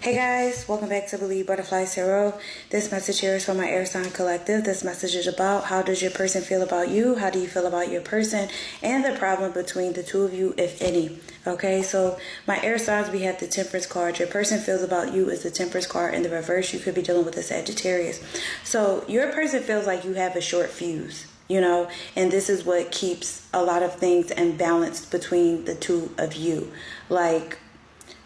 Hey guys, welcome back to Believe Butterfly Tarot. This message here is from my air sign collective. This message is about how does your person feel about you? How do you feel about your person? And the problem between the two of you, if any. Okay, so my air signs, we have the Temperance card. Your person feels about you is the Temperance card. In the reverse, you could be dealing with a Sagittarius. So your person feels like you have a short fuse, you know, and this is what keeps a lot of things imbalanced between the two of you. Like,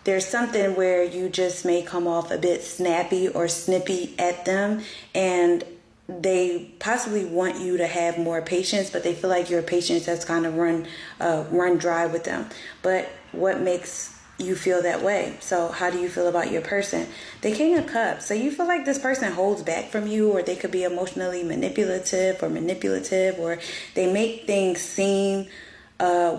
there's something where you just may come off a bit snappy or snippy at them, and they possibly want you to have more patience, but they feel like your patience has kind of run dry with them. But what makes you feel that way? So how do you feel about your person? The King of Cups. So you feel like this person holds back from you, or they could be emotionally manipulative, or they make things seem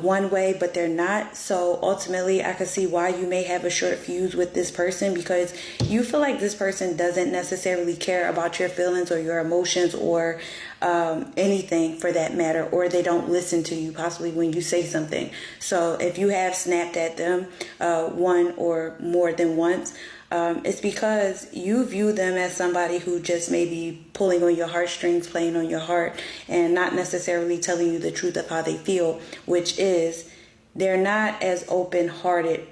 one way, but they're not. So ultimately, I can see why you may have a short fuse with this person, because you feel like this person doesn't necessarily care about your feelings or your emotions or anything for that matter, or they don't listen to you possibly when you say something. So if you have snapped at them one or more than once, it's because you view them as somebody who just may be pulling on your heartstrings, playing on your heart, and not necessarily telling you the truth of how they feel, which is they're not as open-hearted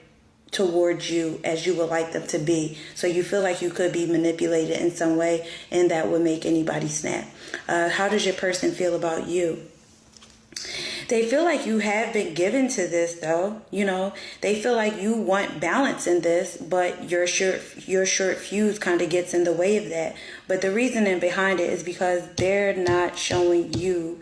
towards you as you would like them to be. So you feel like you could be manipulated in some way, and that would make anybody snap. How does your person feel about you? They feel like you have been given to this, though. You know, they feel like you want balance in this, but your short fuse kind of gets in the way of that. But the reasoning behind it is because they're not showing you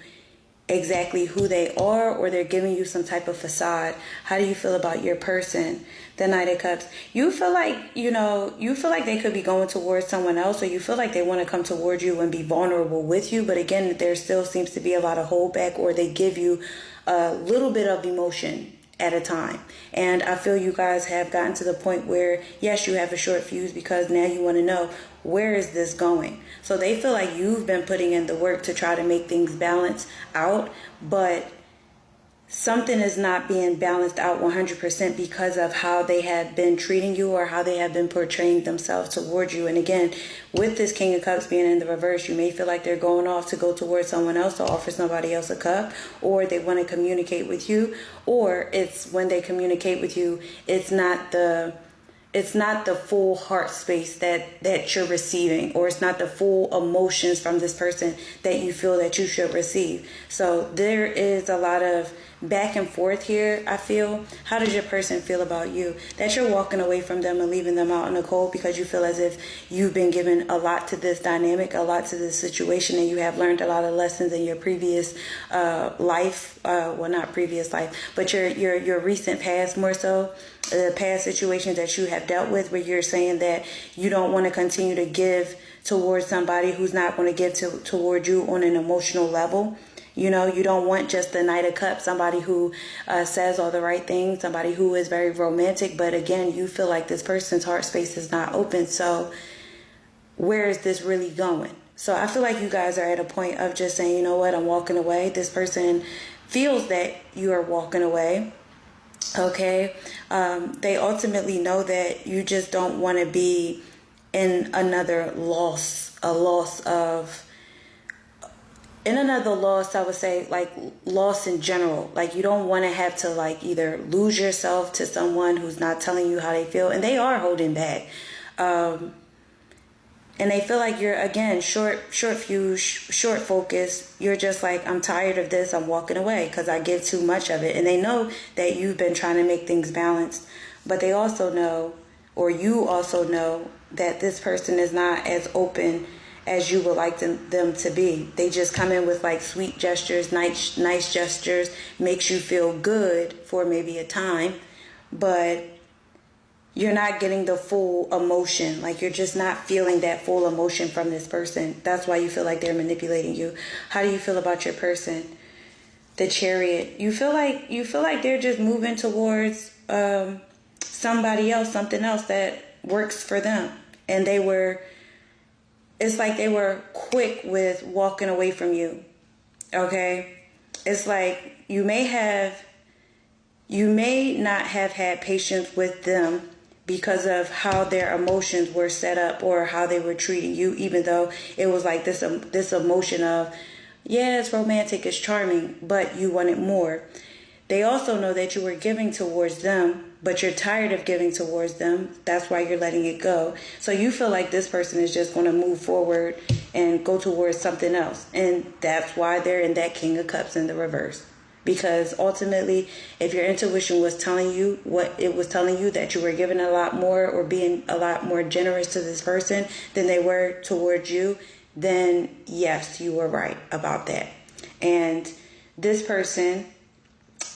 exactly who they are, or they're giving you some type of facade. How do you feel about your person? The Knight of Cups. You feel like, you feel like they could be going towards someone else, or you feel like they want to come towards you and be vulnerable with you. But again, there still seems to be a lot of holdback, or they give you a little bit of emotion at a time. And I feel you guys have gotten to the point where, yes, you have a short fuse, because now you want to know, where is this going? So they feel like you've been putting in the work to try to make things balance out, but something is not being balanced out 100% because of how they have been treating you, or how they have been portraying themselves towards you. And again, with this King of Cups being in the reverse, you may feel like they're going off to go towards someone else, to offer somebody else a cup, or they want to communicate with you, or it's when they communicate with you, it's not the full heart space that you're receiving, or it's not the full emotions from this person that you feel that you should receive. So there is a lot of back and forth here, I feel. How does your person feel about you? That you're walking away from them and leaving them out in the cold because you feel as if you've been given a lot to this dynamic, a lot to this situation, and you have learned a lot of lessons in your previous life. Well, not previous life, but your recent past, more so. The past situations that you have dealt with, where you're saying that you don't want to continue to give towards somebody who's not going to give toward you on an emotional level. You know, you don't want just the Knight of Cups, somebody who says all the right things, somebody who is very romantic. But again, you feel like this person's heart space is not open. So where is this really going? So I feel like you guys are at a point of just saying, you know what, I'm walking away. This person feels that you are walking away. Okay. They ultimately know that you just don't want to be in another loss, I would say, like loss in general. Like, you don't want to have to like either lose yourself to someone who's not telling you how they feel, and they are holding back. And they feel like you're, again, short fuse, short focus. You're just like, I'm tired of this. I'm walking away because I give too much of it. And they know that you've been trying to make things balanced. But they also know, or you also know, that this person is not as open as you would like them to be. They just come in with like sweet gestures, nice gestures, makes you feel good for maybe a time. But you're not getting the full emotion. Like, you're just not feeling that full emotion from this person. That's why you feel like they're manipulating you. How do you feel about your person? The Chariot. You feel like they're just moving towards somebody else, something else that works for them. And it's like they were quick with walking away from you. Okay? It's like you may not have had patience with them because of how their emotions were set up or how they were treating you, even though it was like this emotion of, yeah, it's romantic, it's charming, but you wanted more. They also know that you were giving towards them, but you're tired of giving towards them. That's why you're letting it go. So you feel like this person is just going to move forward and go towards something else. And that's why they're in that King of Cups in the reverse. Because ultimately, if your intuition was telling you what it was telling you, that you were giving a lot more or being a lot more generous to this person than they were towards you, then yes, you were right about that. And this person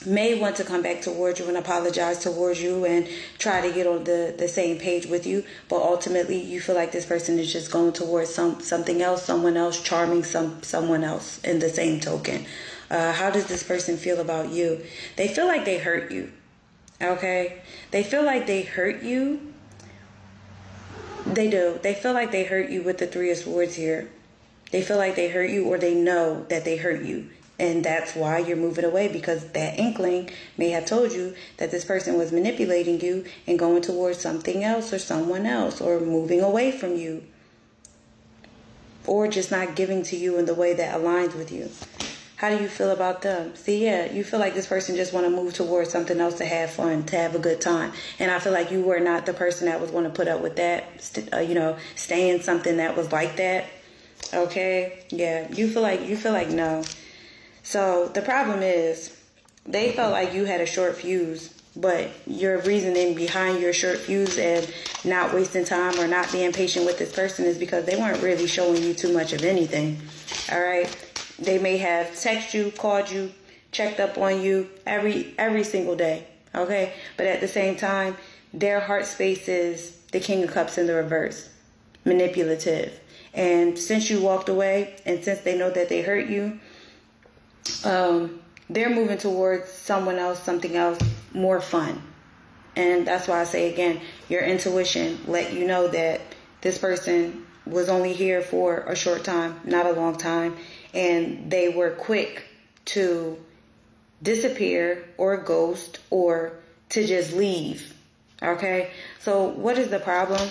may want to come back towards you and apologize towards you and try to get on the same page with you, but ultimately you feel like this person is just going towards something else, someone else, charming someone else in the same token. How does this person feel about you? They feel like they hurt you, okay? They feel like they hurt you. They do. They feel like they hurt you with the Three of Swords here. They feel like they hurt you, or they know that they hurt you. And that's why you're moving away, because that inkling may have told you that this person was manipulating you and going towards something else or someone else, or moving away from you, or just not giving to you in the way that aligns with you. How do you feel about them? See, yeah, you feel like this person just want to move towards something else to have fun, to have a good time. And I feel like you were not the person that was going to put up with that, stay in something that was like that. Okay, yeah, you feel like no. So the problem is, they felt like you had a short fuse, but your reasoning behind your short fuse and not wasting time or not being patient with this person is because they weren't really showing you too much of anything. All right. They may have texted you, called you, checked up on you every single day. Okay. But at the same time, their heart space is the King of Cups in the reverse, manipulative. And since you walked away, and since they know that they hurt you, they're moving towards someone else, something else, more fun. And that's why I say again, your intuition let you know that this person was only here for a short time, not a long time. And they were quick to disappear or ghost or to just leave. Okay. So what is the problem?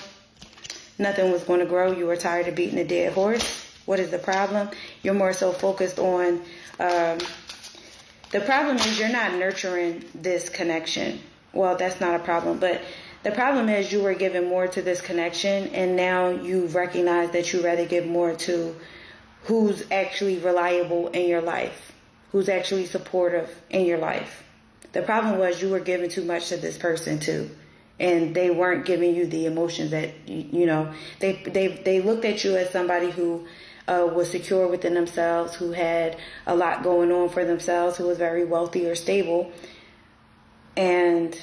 Nothing was going to grow. You were tired of beating a dead horse. What is the problem? You're more so focused on, the problem is you're not nurturing this connection. Well, that's not a problem, but the problem is you were giving more to this connection, and now you recognize that you rather give more to who's actually reliable in your life, who's actually supportive in your life. The problem was you were giving too much to this person too, and they weren't giving you the emotions that, they looked at you as somebody who was secure within themselves, who had a lot going on for themselves, who was very wealthy or stable. And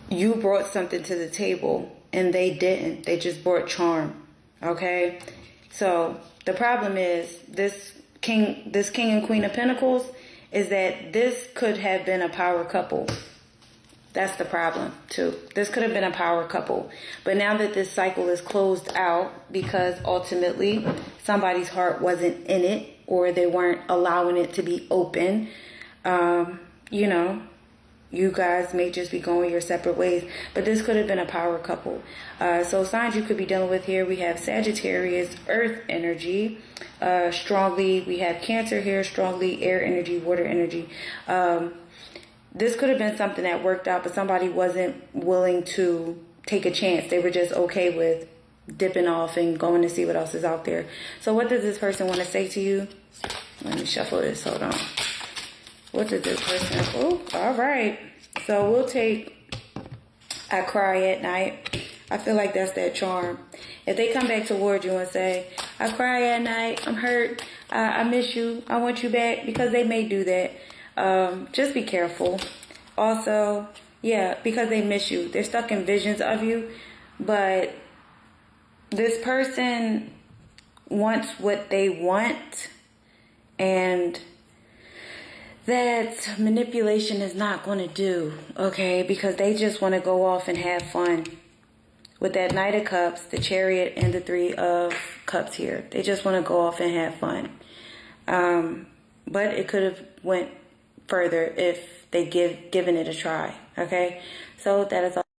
you brought something to the table and they didn't. They just brought charm. Okay? So the problem is this king and queen of pentacles is that this could have been a power couple. That's the problem, too. This could have been a power couple. But now that this cycle is closed out because ultimately somebody's heart wasn't in it, or they weren't allowing it to be open, you guys may just be going your separate ways. But this could have been a power couple. So signs you could be dealing with here, we have Sagittarius, earth energy, strongly. We have Cancer here, strongly air energy, water energy. This could have been something that worked out, but somebody wasn't willing to take a chance. They were just okay with dipping off and going to see what else is out there. So what does this person want to say to you? Let me shuffle this. Hold on. What does this person... Oh, all right. So we'll take I cry at night. I feel like that's that charm. If they come back towards you and say, I cry at night, I'm hurt, I miss you, I want you back, because they may do that. Just be careful. Also, yeah, because they miss you. They're stuck in visions of you, but this person wants what they want, and that manipulation is not going to do, okay? Because they just want to go off and have fun. With that Knight of Cups, the Chariot, and the Three of Cups here. They just want to go off and have fun. But it could have went further if they given it a try. Okay, so that is all.